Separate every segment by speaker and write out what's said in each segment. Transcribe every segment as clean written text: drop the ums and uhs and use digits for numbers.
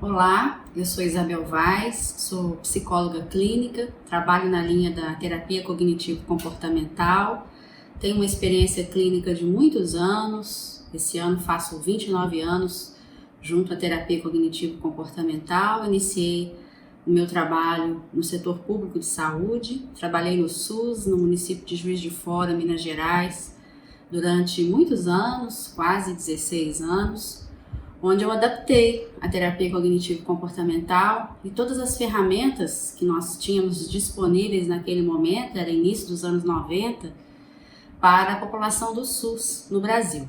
Speaker 1: Olá, eu sou Isabel Vaz, sou psicóloga clínica, trabalho na linha da terapia cognitivo-comportamental, tenho uma experiência clínica de muitos anos, esse ano faço 29 anos junto à terapia cognitivo-comportamental, iniciei o meu trabalho no setor público de saúde, trabalhei no SUS, no município de Juiz de Fora, Minas Gerais, durante muitos anos, quase 16 anos, onde eu adaptei a terapia cognitivo-comportamental e todas as ferramentas que nós tínhamos disponíveis naquele momento, era início dos anos 90, para a população do SUS no Brasil.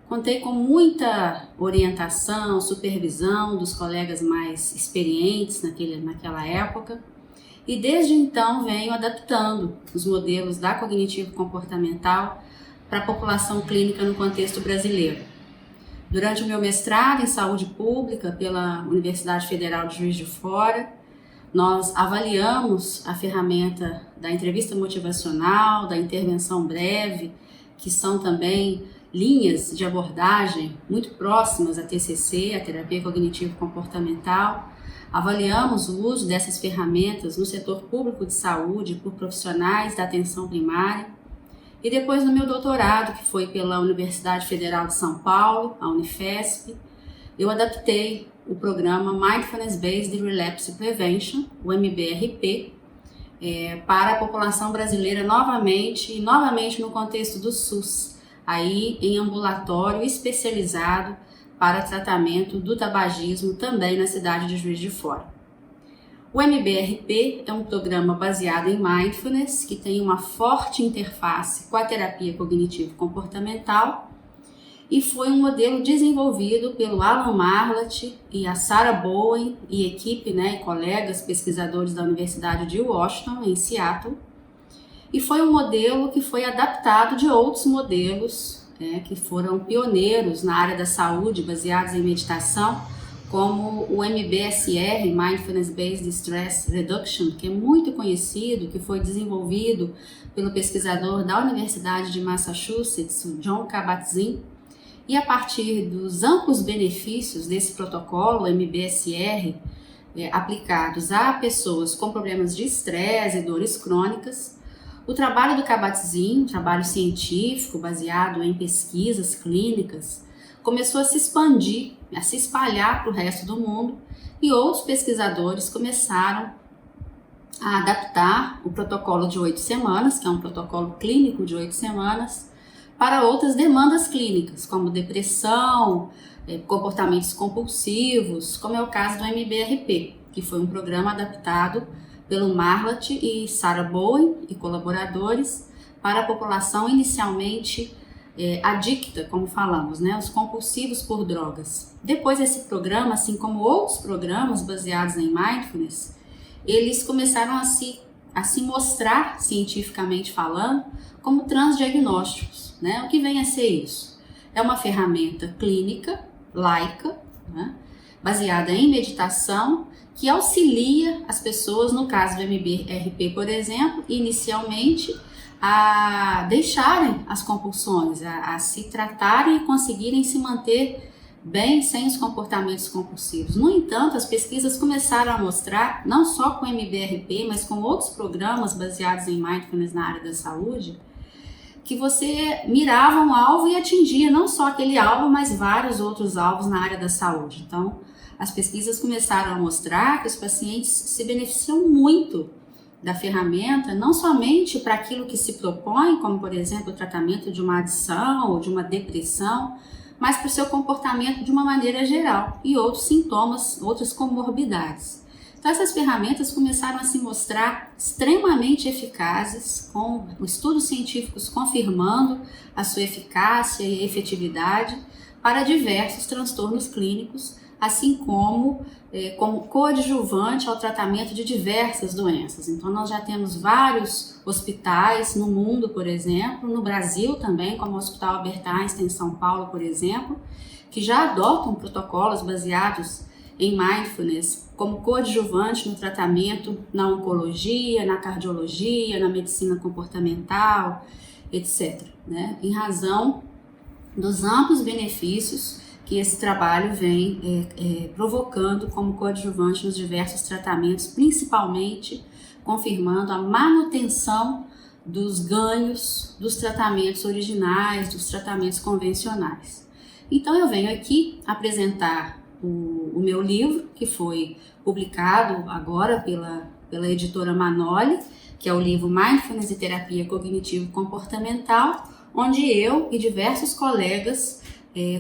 Speaker 1: Contei com muita orientação, supervisão dos colegas mais experientes naquela época e desde então venho adaptando os modelos da cognitivo-comportamental para a população clínica no contexto brasileiro. Durante o meu mestrado em saúde pública pela Universidade Federal de Juiz de Fora, nós avaliamos a ferramenta da entrevista motivacional, da intervenção breve, que são também linhas de abordagem muito próximas à TCC, a terapia cognitivo-comportamental. Avaliamos o uso dessas ferramentas no setor público de saúde por profissionais da atenção primária. E depois no meu doutorado, que foi pela Universidade Federal de São Paulo, a Unifesp, eu adaptei o programa Mindfulness Based Relapse Prevention, o MBRP, para a população brasileira novamente no contexto do SUS, aí em ambulatório especializado para tratamento do tabagismo também na cidade de Juiz de Fora. O MBRP é um programa baseado em Mindfulness, que tem uma forte interface com a terapia cognitivo-comportamental e foi um modelo desenvolvido pelo Alan Marlatt e a Sarah Bowen e equipe, e colegas pesquisadores da Universidade de Washington, em Seattle. E foi um modelo que foi adaptado de outros modelos que foram pioneiros na área da saúde, baseados em meditação, como o MBSR, Mindfulness Based Stress Reduction, que é muito conhecido, que foi desenvolvido pelo pesquisador da Universidade de Massachusetts, o Jon Kabat-Zinn, e a partir dos amplos benefícios desse protocolo, MBSR, aplicados a pessoas com problemas de estresse e dores crônicas, o trabalho do Kabat-Zinn, um trabalho científico baseado em pesquisas clínicas, começou a se expandir, a se espalhar para o resto do mundo e outros pesquisadores começaram a adaptar o protocolo de 8 semanas, que é um protocolo clínico de 8 semanas, para outras demandas clínicas, como depressão, comportamentos compulsivos, como é o caso do MBRP, que foi um programa adaptado pelo Marlatt e Sarah Bowen e colaboradores para a população inicialmente adicta, como falamos, os compulsivos por drogas. Depois esse programa, assim como outros programas baseados em Mindfulness, eles começaram a se mostrar, cientificamente falando, como transdiagnósticos. O que vem a ser isso? É uma ferramenta clínica, laica, baseada em meditação, que auxilia as pessoas, no caso do MBRP, por exemplo, inicialmente, a deixarem as compulsões, a se tratarem e conseguirem se manter bem sem os comportamentos compulsivos. No entanto, as pesquisas começaram a mostrar, não só com o MBRP, mas com outros programas baseados em Mindfulness na área da saúde, que você mirava um alvo e atingia não só aquele alvo, mas vários outros alvos na área da saúde. Então, as pesquisas começaram a mostrar que os pacientes se beneficiam muito da ferramenta, não somente para aquilo que se propõe, como por exemplo o tratamento de uma adição ou de uma depressão, mas para o seu comportamento de uma maneira geral e outros sintomas, outras comorbidades. Então essas ferramentas começaram a se mostrar extremamente eficazes, com estudos científicos confirmando a sua eficácia e efetividade para diversos transtornos clínicos, assim como coadjuvante ao tratamento de diversas doenças. Então nós já temos vários hospitais no mundo, por exemplo, no Brasil também, como o Hospital Albert Einstein em São Paulo, por exemplo, que já adotam protocolos baseados em Mindfulness como coadjuvante no tratamento na oncologia, na cardiologia, na medicina comportamental, etc. Em razão dos amplos benefícios que esse trabalho vem provocando como coadjuvante nos diversos tratamentos, principalmente confirmando a manutenção dos ganhos dos tratamentos originais, dos tratamentos convencionais. Então eu venho aqui apresentar o meu livro, que foi publicado agora pela editora Manoli, que é o livro Mindfulness e Terapia Cognitivo-Comportamental, onde eu e diversos colegas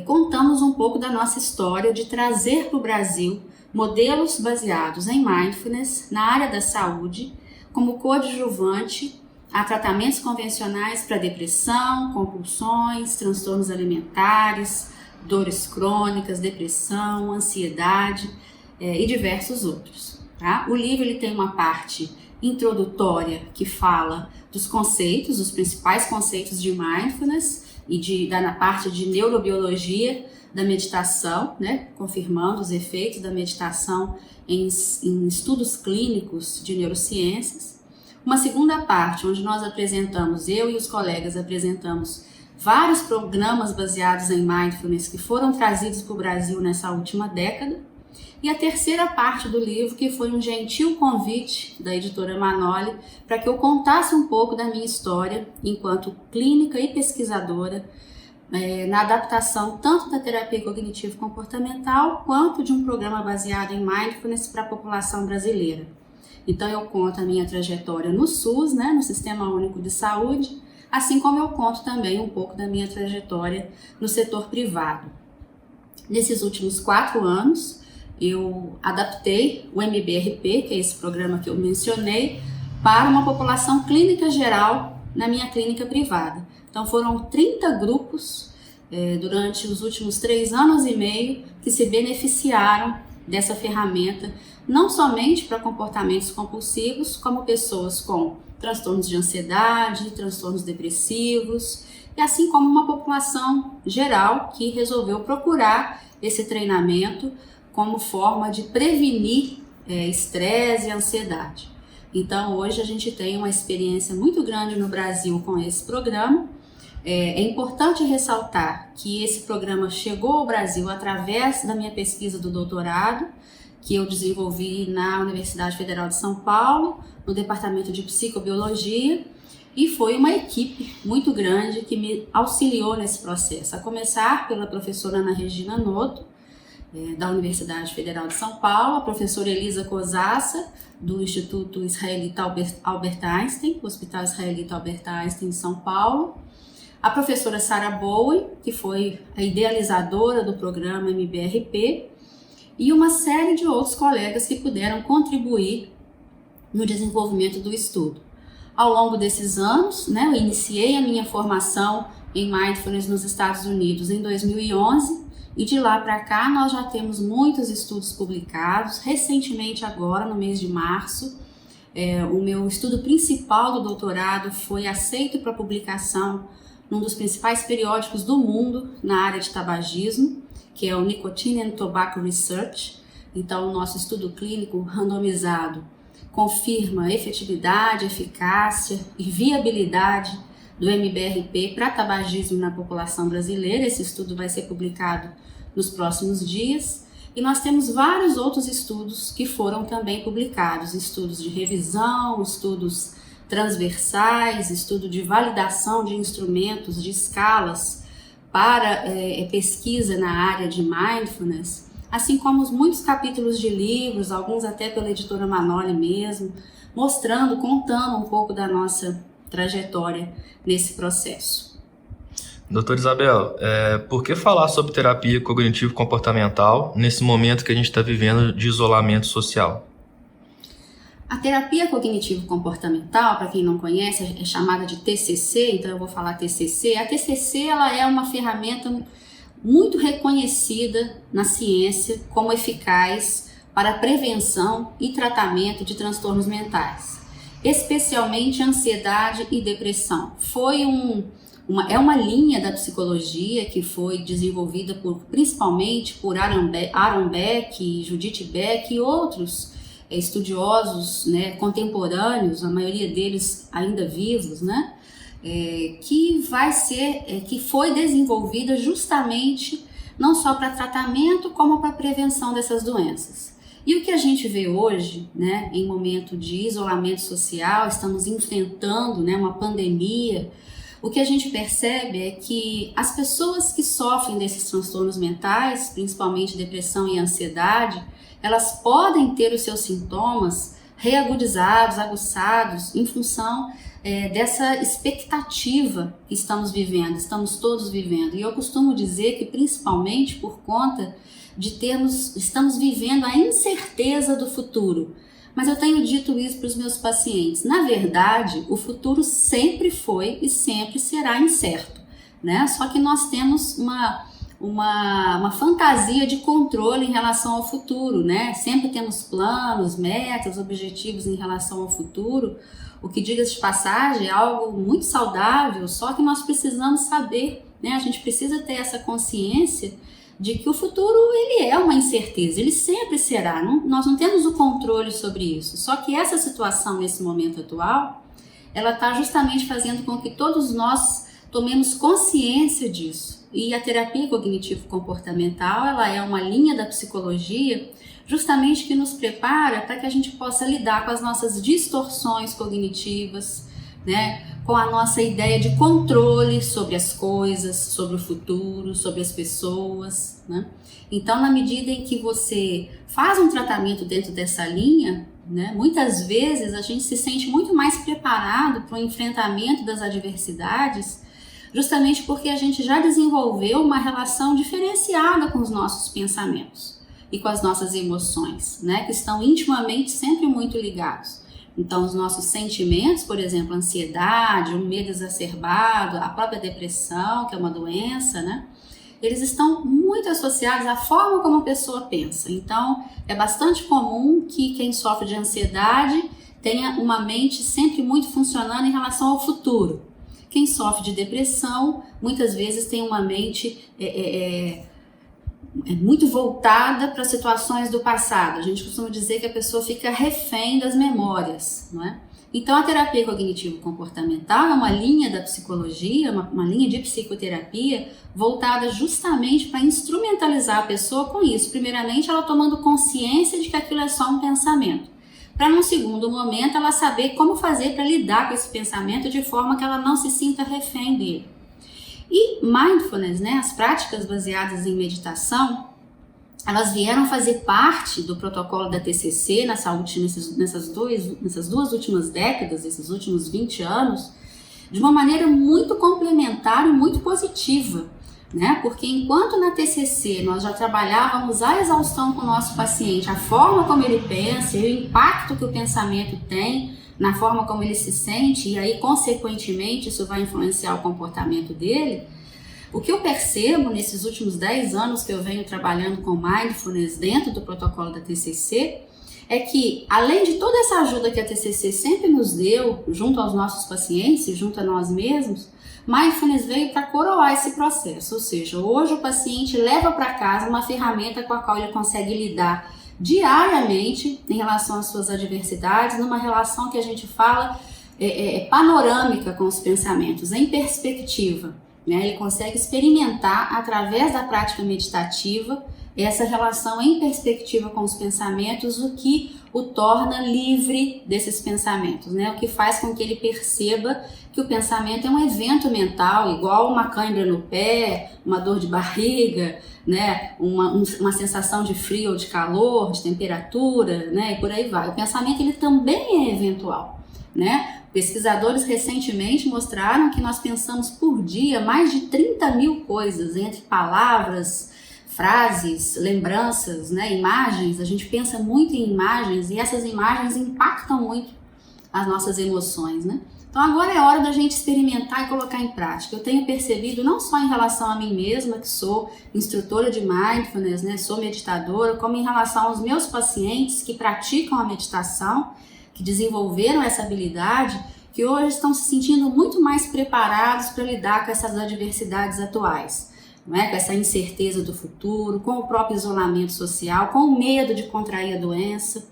Speaker 1: contamos um pouco da nossa história de trazer para o Brasil modelos baseados em Mindfulness na área da saúde, como coadjuvante a tratamentos convencionais para depressão, compulsões, transtornos alimentares, dores crônicas, depressão, ansiedade e diversos outros. Tá? O livro ele tem uma parte introdutória que fala dos conceitos, os principais conceitos de Mindfulness e na parte de neurobiologia da meditação, né? Confirmando os efeitos da meditação em estudos clínicos de neurociências. Uma segunda parte, onde nós apresentamos, eu e os colegas apresentamos vários programas baseados em Mindfulness que foram trazidos para o Brasil nessa última década. E a terceira parte do livro, que foi um gentil convite da editora Manoli para que eu contasse um pouco da minha história enquanto clínica e pesquisadora na adaptação tanto da terapia cognitivo-comportamental quanto de um programa baseado em Mindfulness para a população brasileira. Então eu conto a minha trajetória no SUS, né, no Sistema Único de Saúde, assim como eu conto também um pouco da minha trajetória no setor privado. Nesses últimos 4 anos, eu adaptei o MBRP, que é esse programa que eu mencionei, para uma população clínica geral na minha clínica privada. Então foram 30 grupos durante os últimos 3 anos e meio que se beneficiaram dessa ferramenta, não somente para comportamentos compulsivos, como pessoas com transtornos de ansiedade, transtornos depressivos, e assim como uma população geral que resolveu procurar esse treinamento como forma de prevenir estresse e ansiedade. Então hoje a gente tem uma experiência muito grande no Brasil com esse programa. É importante ressaltar que esse programa chegou ao Brasil através da minha pesquisa do doutorado, que eu desenvolvi na Universidade Federal de São Paulo, no Departamento de Psicobiologia, e foi uma equipe muito grande que me auxiliou nesse processo, a começar pela professora Ana Regina Noto, da Universidade Federal de São Paulo, a professora Elisa Cosassa, do Instituto Israelita Albert Einstein, Hospital Israelita Albert Einstein, em São Paulo, a professora Sarah Bowen, que foi a idealizadora do programa MBRP, e uma série de outros colegas que puderam contribuir no desenvolvimento do estudo. Ao longo desses anos, eu iniciei a minha formação em Mindfulness nos Estados Unidos em 2011, e de lá para cá nós já temos muitos estudos publicados. Recentemente, agora no mês de março, o meu estudo principal do doutorado foi aceito para publicação num dos principais periódicos do mundo na área de tabagismo, que é o Nicotine and Tobacco Research. Então, o nosso estudo clínico randomizado confirma a efetividade, eficácia e viabilidade do MBRP para tabagismo na população brasileira. Esse estudo vai ser publicado nos próximos dias. E nós temos vários outros estudos que foram também publicados, estudos de revisão, estudos transversais, estudo de validação de instrumentos, de escalas para pesquisa na área de Mindfulness, assim como muitos capítulos de livros, alguns até pela editora Manoli mesmo, mostrando, contando um pouco da nossa trajetória nesse processo.
Speaker 2: Doutora Isabel, por que falar sobre terapia cognitivo-comportamental nesse momento que a gente está vivendo de isolamento social?
Speaker 1: A terapia cognitivo-comportamental, para quem não conhece, é chamada de TCC, então eu vou falar TCC. A TCC ela é uma ferramenta muito reconhecida na ciência como eficaz para a prevenção e tratamento de transtornos mentais, especialmente ansiedade e depressão. É uma linha da psicologia que foi desenvolvida principalmente por Aaron Beck, Judith Beck e outros estudiosos contemporâneos, a maioria deles ainda vivos, que foi desenvolvida justamente não só para tratamento, como para prevenção dessas doenças. E o que a gente vê hoje, né, em momento de isolamento social, estamos enfrentando, né, uma pandemia, o que a gente percebe é que as pessoas que sofrem desses transtornos mentais, principalmente depressão e ansiedade, elas podem ter os seus sintomas reagudizados, aguçados, em função dessa expectativa que estamos vivendo, estamos todos vivendo. E eu costumo dizer que principalmente por conta de estamos vivendo a incerteza do futuro. Mas eu tenho dito isso para os meus pacientes. Na verdade, o futuro sempre foi e sempre será incerto, né? Só que nós temos uma fantasia de controle em relação ao futuro, né? Sempre temos planos, metas, objetivos em relação ao futuro, o que, diga-se de passagem, é algo muito saudável, só que nós precisamos saber, né? A gente precisa ter essa consciência de que o futuro ele é uma incerteza, ele sempre será, nós não temos o controle sobre isso, só que essa situação nesse momento atual, ela está justamente fazendo com que todos nós tomemos consciência disso. E a terapia cognitivo-comportamental, ela é uma linha da psicologia justamente que nos prepara para que a gente possa lidar com as nossas distorções cognitivas, né? Com a nossa ideia de controle sobre as coisas, sobre o futuro, sobre as pessoas, né? Então, na medida em que você faz um tratamento dentro dessa linha, né, muitas vezes a gente se sente muito mais preparado para o enfrentamento das adversidades, justamente porque a gente já desenvolveu uma relação diferenciada com os nossos pensamentos e com as nossas emoções, né, que estão intimamente sempre muito ligados. Então, os nossos sentimentos, por exemplo, a ansiedade, o medo exacerbado, a própria depressão, que é uma doença, né, eles estão muito associados à forma como a pessoa pensa. Então, é bastante comum que quem sofre de ansiedade tenha uma mente sempre muito funcionando em relação ao futuro. Quem sofre de depressão, muitas vezes tem uma mente muito voltada para situações do passado. A gente costuma dizer que a pessoa fica refém das memórias, não é? Então, a terapia cognitivo-comportamental é uma linha da psicologia, uma linha de psicoterapia voltada justamente para instrumentalizar a pessoa com isso. Primeiramente, ela tomando consciência de que aquilo é só um pensamento. Para, num segundo momento, ela saber como fazer para lidar com esse pensamento de forma que ela não se sinta refém dele. E mindfulness, né, as práticas baseadas em meditação, elas vieram fazer parte do protocolo da TCC nessas duas últimas décadas, esses últimos 20 anos, de uma maneira muito complementar e muito positiva, né? Porque enquanto na TCC nós já trabalhávamos a exaustão com o nosso paciente, a forma como ele pensa e o impacto que o pensamento tem na forma como ele se sente, e aí consequentemente isso vai influenciar o comportamento dele, o que eu percebo nesses últimos 10 anos que eu venho trabalhando com Mindfulness dentro do protocolo da TCC, é que além de toda essa ajuda que a TCC sempre nos deu, junto aos nossos pacientes e junto a nós mesmos, Mindfulness veio para coroar esse processo, ou seja, hoje o paciente leva para casa uma ferramenta com a qual ele consegue lidar diariamente em relação às suas adversidades, numa relação que a gente fala panorâmica com os pensamentos, em perspectiva, né? Ele consegue experimentar através da prática meditativa essa relação em perspectiva com os pensamentos, o que o torna livre desses pensamentos, né? O que faz com que ele perceba que o pensamento é um evento mental, igual uma cãibra no pé, uma dor de barriga, né? Uma sensação de frio ou de calor, de temperatura, né? E por aí vai. O pensamento ele também é eventual, né? Pesquisadores recentemente mostraram que nós pensamos por dia mais de 30 mil coisas, entre palavras, frases, lembranças, né, imagens. A gente pensa muito em imagens e essas imagens impactam muito as nossas emoções, né? Então agora é hora da gente experimentar e colocar em prática. Eu tenho percebido não só em relação a mim mesma, que sou instrutora de Mindfulness, né, sou meditadora, como em relação aos meus pacientes que praticam a meditação, que desenvolveram essa habilidade, que hoje estão se sentindo muito mais preparados para lidar com essas adversidades atuais, né? Com essa incerteza do futuro, com o próprio isolamento social, com o medo de contrair a doença,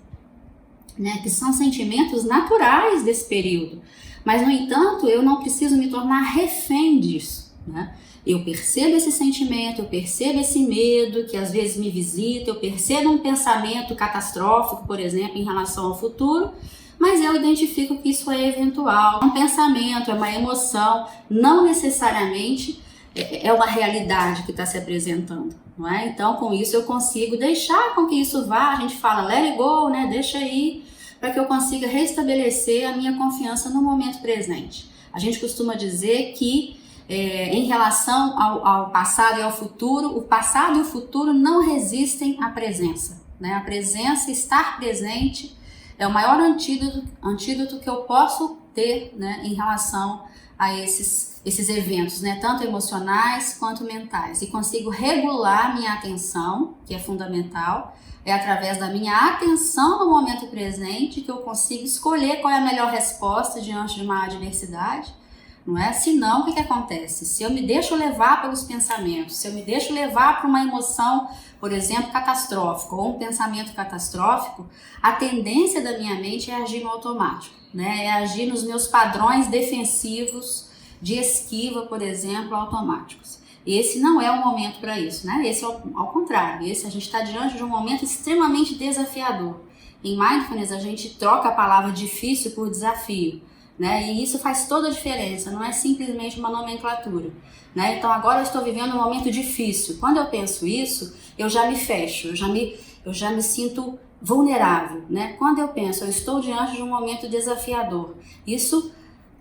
Speaker 1: né? Que são sentimentos naturais desse período. Mas, no entanto, eu não preciso me tornar refém disso, né? Eu percebo esse sentimento, eu percebo esse medo que às vezes me visita, eu percebo um pensamento catastrófico, por exemplo, em relação ao futuro, mas eu identifico que isso é eventual, é um pensamento, é uma emoção, não necessariamente é uma realidade que está se apresentando, não é? Então, com isso eu consigo deixar com que isso vá, a gente fala let it go, né? Deixa aí, para que eu consiga restabelecer a minha confiança no momento presente. A gente costuma dizer que em relação ao passado e ao futuro, o passado e o futuro não resistem à presença, né? A presença, estar presente, é o maior antídoto que eu posso ter, né, em relação a esses eventos, né, tanto emocionais quanto mentais. E consigo regular minha atenção, que é fundamental. É através da minha atenção no momento presente que eu consigo escolher qual é a melhor resposta diante de uma adversidade. Não é? Senão, o que acontece? Se eu me deixo levar pelos pensamentos, se eu me deixo levar para uma emoção, por exemplo, catastrófica, ou um pensamento catastrófico, a tendência da minha mente é agir no automático, né? É agir nos meus padrões defensivos de esquiva, por exemplo, automáticos. Esse não é o momento para isso, né? Esse é ao contrário, esse a gente está diante de um momento extremamente desafiador. Em Mindfulness, a gente troca a palavra difícil por desafio, né? E isso faz toda a diferença, não é simplesmente uma nomenclatura, né? Então agora eu estou vivendo um momento difícil. Quando eu penso isso, eu já me fecho, eu já me sinto vulnerável, né? Quando eu penso, eu estou diante de um momento desafiador, isso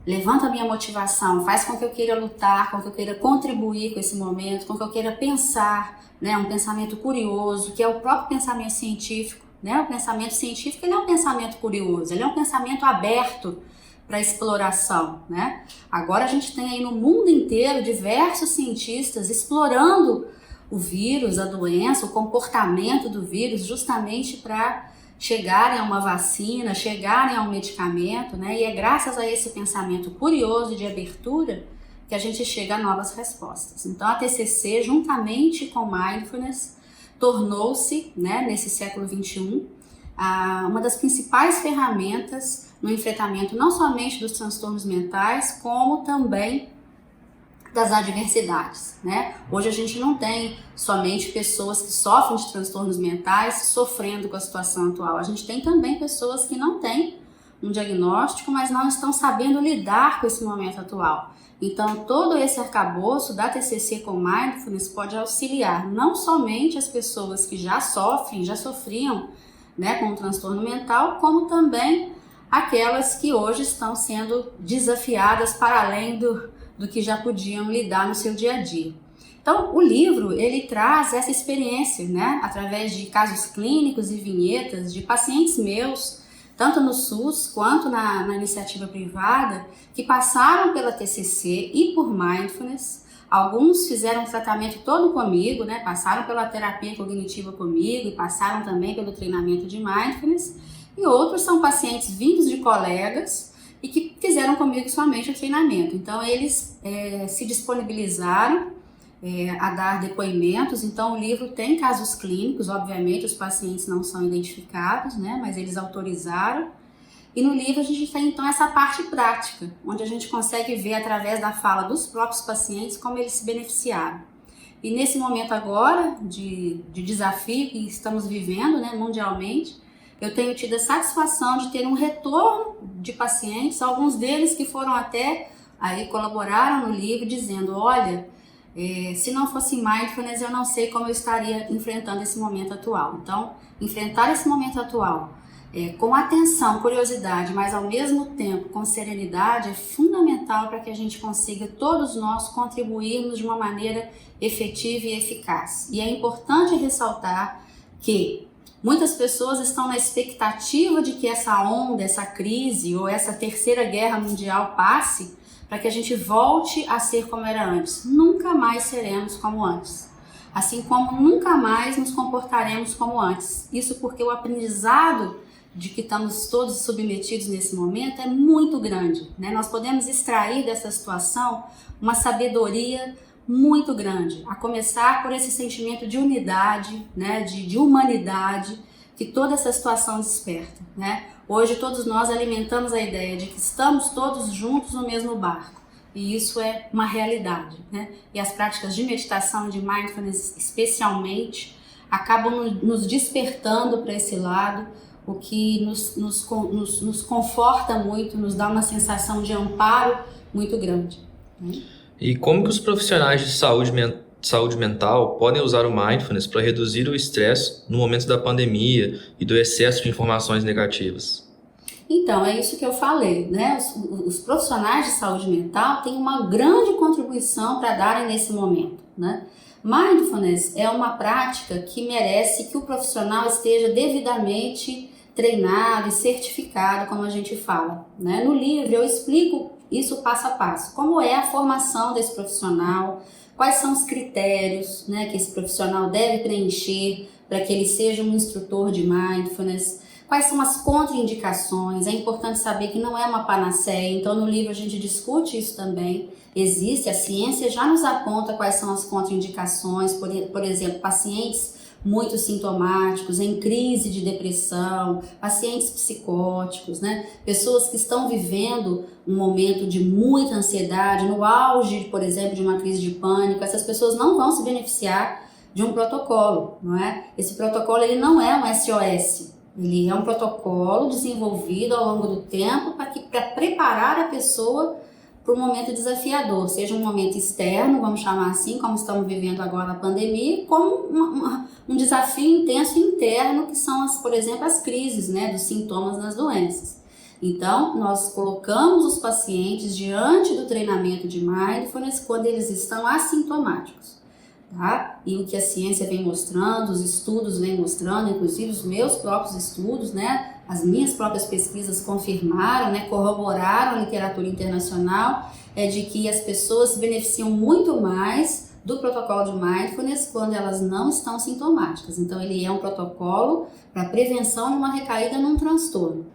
Speaker 1: levanta a minha motivação, faz com que eu queira lutar, com que eu queira contribuir com esse momento, com que eu queira pensar, né? Um pensamento curioso, que é o próprio pensamento científico, né? O pensamento científico, ele é um pensamento curioso, ele é um pensamento aberto para exploração, né? Agora a gente tem aí no mundo inteiro diversos cientistas explorando o vírus, a doença, o comportamento do vírus, justamente para chegarem a uma vacina, chegarem a um medicamento, né? E é graças a esse pensamento curioso de abertura que a gente chega a novas respostas. Então a TCC, juntamente com Mindfulness, tornou-se, né, nesse século XXI, uma das principais ferramentas no enfrentamento não somente dos transtornos mentais, como também das adversidades, né? Hoje a gente não tem somente pessoas que sofrem de transtornos mentais sofrendo com a situação atual. A gente tem também pessoas que não têm um diagnóstico, mas não estão sabendo lidar com esse momento atual. Então, todo esse arcabouço da TCC com Mindfulness pode auxiliar não somente as pessoas que já sofriam, né, com um transtorno mental, como também aquelas que hoje estão sendo desafiadas para além do que já podiam lidar no seu dia a dia. Então, o livro, ele traz essa experiência, né, através de casos clínicos e vinhetas de pacientes meus, tanto no SUS quanto na iniciativa privada, que passaram pela TCC e por Mindfulness. Alguns fizeram o tratamento todo comigo, né, passaram pela terapia cognitiva comigo e passaram também pelo treinamento de Mindfulness. E outros são pacientes vindos de colegas e que fizeram comigo somente o treinamento. Então, eles se disponibilizaram a dar depoimentos. Então, o livro tem casos clínicos, obviamente, os pacientes não são identificados, né, mas eles autorizaram. E no livro a gente tem, então, essa parte prática, onde a gente consegue ver, através da fala dos próprios pacientes, como eles se beneficiaram. E nesse momento agora, de desafio que estamos vivendo, né, mundialmente, eu tenho tido a satisfação de ter um retorno de pacientes, alguns deles que foram até, aí colaboraram no livro, dizendo, olha, se não fosse Mindfulness, eu não sei como eu estaria enfrentando esse momento atual. Então, enfrentar esse momento atual com atenção, curiosidade, mas ao mesmo tempo com serenidade, é fundamental para que a gente consiga, todos nós, contribuirmos de uma maneira efetiva e eficaz. E é importante ressaltar que muitas pessoas estão na expectativa de que essa onda, essa crise ou essa terceira guerra mundial passe para que a gente volte a ser como era antes. Nunca mais seremos como antes. Assim como nunca mais nos comportaremos como antes. Isso porque o aprendizado de que estamos todos submetidos nesse momento é muito grande, né? Nós podemos extrair dessa situação uma sabedoria muito grande, a começar por esse sentimento de unidade, né, de humanidade que toda essa situação desperta, né? Hoje todos nós alimentamos a ideia de que estamos todos juntos no mesmo barco. e isso é uma realidade, né? E as práticas de meditação, de mindfulness especialmente, acabam nos despertando para esse lado, o que nos conforta muito, nos dá uma sensação de amparo muito grande, né?
Speaker 2: E como que os profissionais de saúde mental podem usar o mindfulness para reduzir o estresse no momento da pandemia e do excesso de informações negativas?
Speaker 1: Então, é isso que eu falei, né? Os profissionais de saúde mental têm uma grande contribuição para darem nesse momento, né? Mindfulness é uma prática que merece que o profissional esteja devidamente treinado e certificado, como a gente fala, né? No livro eu explico isso passo a passo, como é a formação desse profissional, quais são os critérios, né, que esse profissional deve preencher para que ele seja um instrutor de mindfulness, quais são as contraindicações. É importante saber que não é uma panaceia, então no livro a gente discute isso também. Existe, a ciência já nos aponta quais são as contraindicações, por exemplo, pacientes muito sintomáticos, em crise de depressão, pacientes psicóticos, né? Pessoas que estão vivendo um momento de muita ansiedade, no auge, por exemplo, de uma crise de pânico. Essas pessoas não vão se beneficiar de um protocolo, não é? Esse protocolo ele não é um SOS, ele é um protocolo desenvolvido ao longo do tempo para preparar a pessoa para um momento desafiador, seja um momento externo, vamos chamar assim, como estamos vivendo agora a pandemia, como um desafio intenso interno, que são, por exemplo, as crises, né, dos sintomas das doenças. Então, nós colocamos os pacientes diante do treinamento de mindfulness quando eles estão assintomáticos, tá? E o que a ciência vem mostrando, os estudos vêm mostrando, inclusive os meus próprios estudos, né? As minhas próprias pesquisas confirmaram, né, corroboraram a literatura internacional, de que as pessoas se beneficiam muito mais do protocolo de mindfulness quando elas não estão sintomáticas. Então, ele é um protocolo para prevenção de uma recaída num transtorno.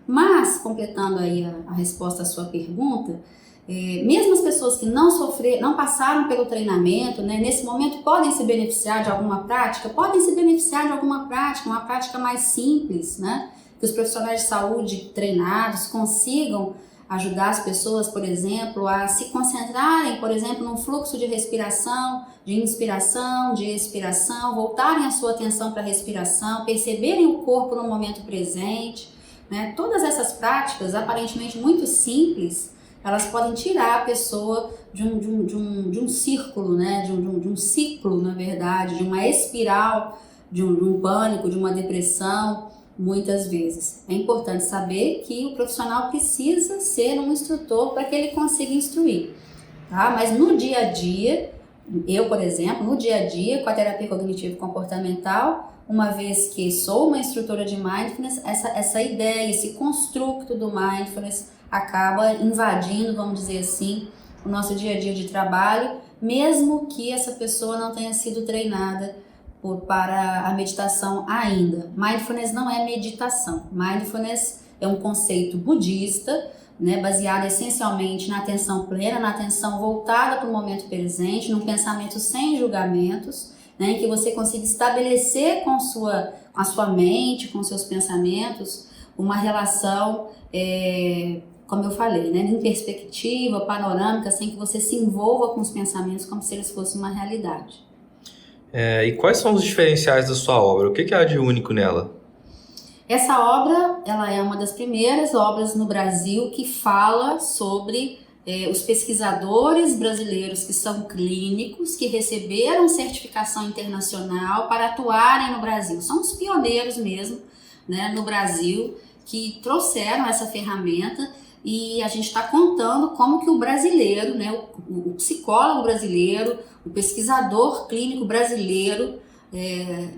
Speaker 1: Mas, completando aí a resposta à sua pergunta, mesmo as pessoas que não passaram pelo treinamento, né, nesse momento podem se beneficiar de alguma prática? Podem se beneficiar de alguma prática, uma prática mais simples, né? Que os profissionais de saúde treinados consigam ajudar as pessoas, por exemplo, a se concentrarem, por exemplo, num fluxo de respiração, de inspiração, de expiração, voltarem a sua atenção para a respiração, perceberem o corpo no momento presente, né? Todas essas práticas, aparentemente muito simples, elas podem tirar a pessoa de um círculo, né? de um ciclo, na verdade, de uma espiral, de um pânico, de uma depressão. Muitas vezes. É importante saber que o profissional precisa ser um instrutor para que ele consiga instruir, tá? Mas no dia a dia, eu, por exemplo, no dia a dia, com a terapia cognitivo-comportamental, uma vez que sou uma instrutora de mindfulness, essa ideia, esse construto do mindfulness acaba invadindo, vamos dizer assim, o nosso dia a dia de trabalho, mesmo que essa pessoa não tenha sido treinada para a meditação ainda. Mindfulness não é meditação. Mindfulness é um conceito budista, né, baseado essencialmente na atenção plena, na atenção voltada para o momento presente, num pensamento sem julgamentos, né, em que você consiga estabelecer com a sua mente, com seus pensamentos, uma relação, como eu falei, né, em perspectiva, panorâmica, sem que você se envolva com os pensamentos como se eles fossem uma realidade.
Speaker 2: E quais são os diferenciais da sua obra? O que há de único nela?
Speaker 1: Essa obra, ela é uma das primeiras obras no Brasil que fala sobre os pesquisadores brasileiros que são clínicos, que receberam certificação internacional para atuarem no Brasil. São os pioneiros mesmo, né, no Brasil, que trouxeram essa ferramenta. E a gente está contando como que o brasileiro, né, o psicólogo brasileiro, o pesquisador clínico brasileiro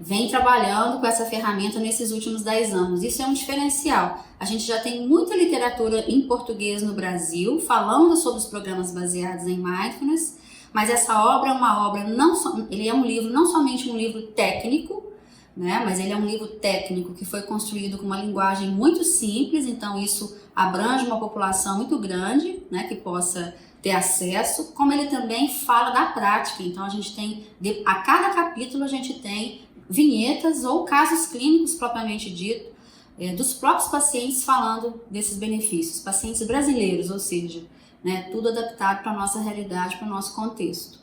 Speaker 1: vem trabalhando com essa ferramenta nesses últimos 10 anos. Isso é um diferencial. A gente já tem muita literatura em português no Brasil, falando sobre os programas baseados em mindfulness, mas essa obra é uma obra, ele é um livro, não somente um livro técnico, né, mas ele é um livro técnico que foi construído com uma linguagem muito simples, então isso abrange uma população muito grande, né, que possa ter acesso, como ele também fala da prática. Então a gente tem, a cada capítulo a gente tem vinhetas ou casos clínicos propriamente dito, dos próprios pacientes falando desses benefícios, pacientes brasileiros, ou seja, né? Tudo adaptado para a nossa realidade, para o nosso contexto.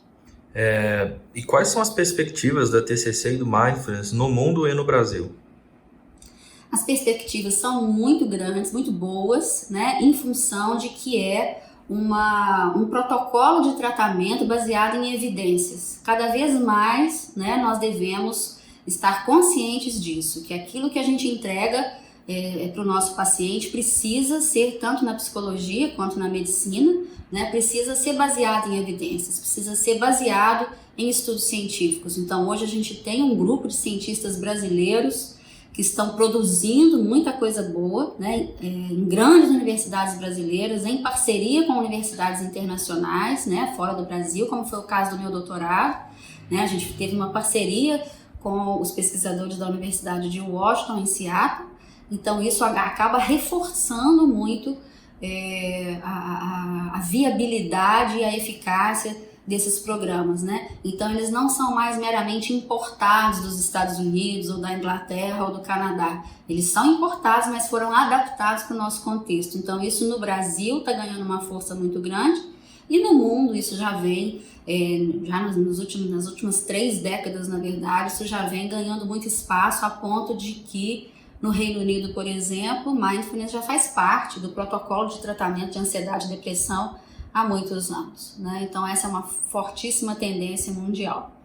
Speaker 2: E quais são as perspectivas da TCC e do Mindfulness no mundo e no Brasil?
Speaker 1: As perspectivas são muito grandes, muito boas, né? Em função de que é um protocolo de tratamento baseado em evidências. Cada vez mais, né, nós devemos estar conscientes disso, que aquilo que a gente entrega para o nosso paciente precisa ser, tanto na psicologia quanto na medicina, né, precisa ser baseado em evidências, precisa ser baseado em estudos científicos. Então, hoje a gente tem um grupo de cientistas brasileiros que estão produzindo muita coisa boa, né, em grandes universidades brasileiras, em parceria com universidades internacionais, né, fora do Brasil, como foi o caso do meu doutorado, né, a gente teve uma parceria com os pesquisadores da Universidade de Washington, em Seattle. Então isso acaba reforçando muito a viabilidade e a eficácia desses programas, né? Então eles não são mais meramente importados dos Estados Unidos ou da Inglaterra ou do Canadá. Eles são importados, mas foram adaptados para o nosso contexto. Então isso no Brasil está ganhando uma força muito grande e no mundo isso já vem, já nas últimas 3 décadas, na verdade, isso já vem ganhando muito espaço a ponto de que no Reino Unido, por exemplo, Mindfulness já faz parte do protocolo de tratamento de ansiedade e depressão há muitos anos, né? Então essa é uma fortíssima tendência mundial.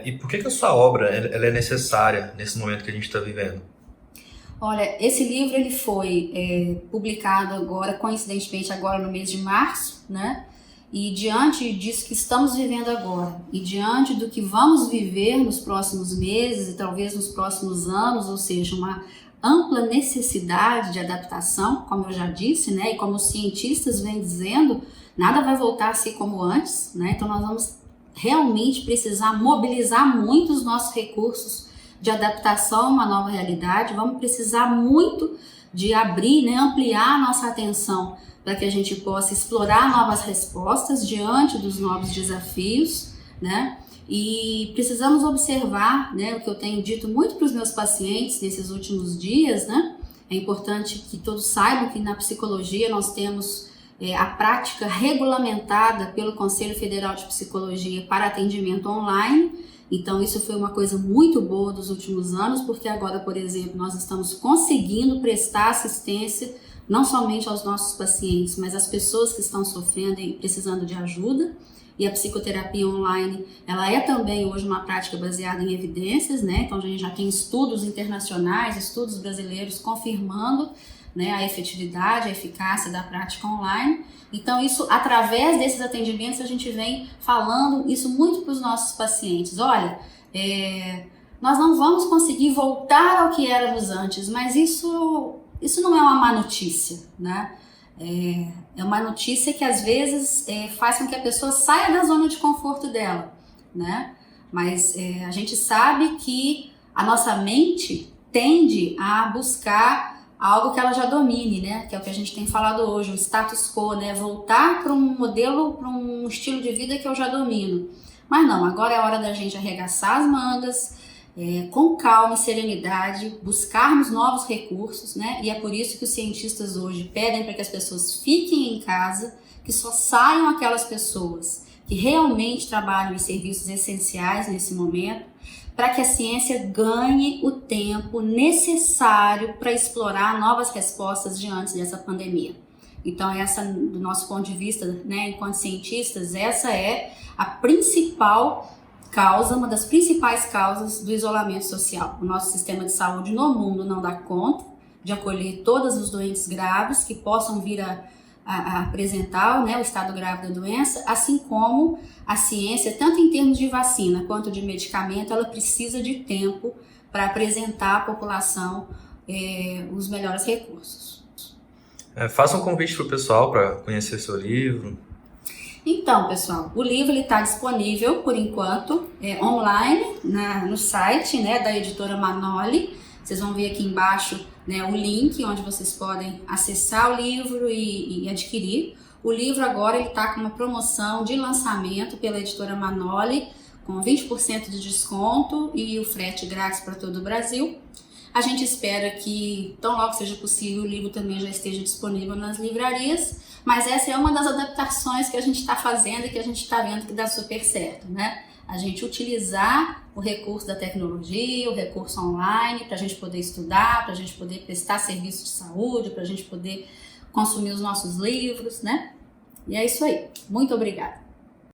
Speaker 2: E por que a sua obra ela é necessária nesse momento que a gente está vivendo?
Speaker 1: Olha, esse livro ele foi publicado agora, coincidentemente agora no mês de março, né? E diante disso que estamos vivendo agora e diante do que vamos viver nos próximos meses e talvez nos próximos anos, ou seja, uma ampla necessidade de adaptação, como eu já disse, né? E como os cientistas vêm dizendo, nada vai voltar a ser como antes, né? Então nós vamos realmente precisar mobilizar muito os nossos recursos de adaptação a uma nova realidade, vamos precisar muito de abrir, né, ampliar a nossa atenção para que a gente possa explorar novas respostas diante dos novos desafios, né? E precisamos observar, né, o que eu tenho dito muito para os meus pacientes nesses últimos dias, né? É importante que todos saibam que na psicologia nós temos a prática regulamentada pelo Conselho Federal de Psicologia para atendimento online. Então isso foi uma coisa muito boa dos últimos anos, porque agora, por exemplo, nós estamos conseguindo prestar assistência não somente aos nossos pacientes, mas às pessoas que estão sofrendo e precisando de ajuda. E a psicoterapia online, ela é também hoje uma prática baseada em evidências, né? Então a gente já tem estudos internacionais, estudos brasileiros confirmando, né, a efetividade, a eficácia da prática online. Então isso, através desses atendimentos, a gente vem falando isso muito para os nossos pacientes. Olha, nós não vamos conseguir voltar ao que éramos antes, mas isso não é uma má notícia, né? É uma notícia que às vezes faz com que a pessoa saia da zona de conforto dela, né? Mas a gente sabe que a nossa mente tende a buscar algo que ela já domine, né? Que é o que a gente tem falado hoje, o status quo, né? Voltar para um modelo, para um estilo de vida que eu já domino. Mas não, agora é hora da gente arregaçar as mangas, com calma e serenidade, buscarmos novos recursos, né? E é por isso que os cientistas hoje pedem para que as pessoas fiquem em casa, que só saiam aquelas pessoas que realmente trabalham em serviços essenciais nesse momento, para que a ciência ganhe o tempo necessário para explorar novas respostas diante dessa pandemia. Então essa, do nosso ponto de vista, né, enquanto cientistas, essa é a principal causa, uma das principais causas do isolamento social. O nosso sistema de saúde no mundo não dá conta de acolher todos os doentes graves que possam vir a apresentar, né, o estado grave da doença, assim como a ciência, tanto em termos de vacina quanto de medicamento, ela precisa de tempo para apresentar à população os melhores recursos.
Speaker 2: Faça um convite para o pessoal para conhecer seu livro.
Speaker 1: Então, pessoal, o livro está disponível, por enquanto, online, no site, né, da editora Manoli. Vocês vão ver aqui embaixo, né, o link onde vocês podem acessar o livro e adquirir. O livro agora está com uma promoção de lançamento pela editora Manoli, com 20% de desconto e o frete grátis para todo o Brasil. A gente espera que, tão logo seja possível, o livro também já esteja disponível nas livrarias, mas essa é uma das adaptações que a gente está fazendo e que a gente está vendo que dá super certo, né? A gente utilizar o recurso da tecnologia, o recurso online, para a gente poder estudar, para a gente poder prestar serviço de saúde, para a gente poder consumir os nossos livros, né? E é isso aí. Muito obrigada.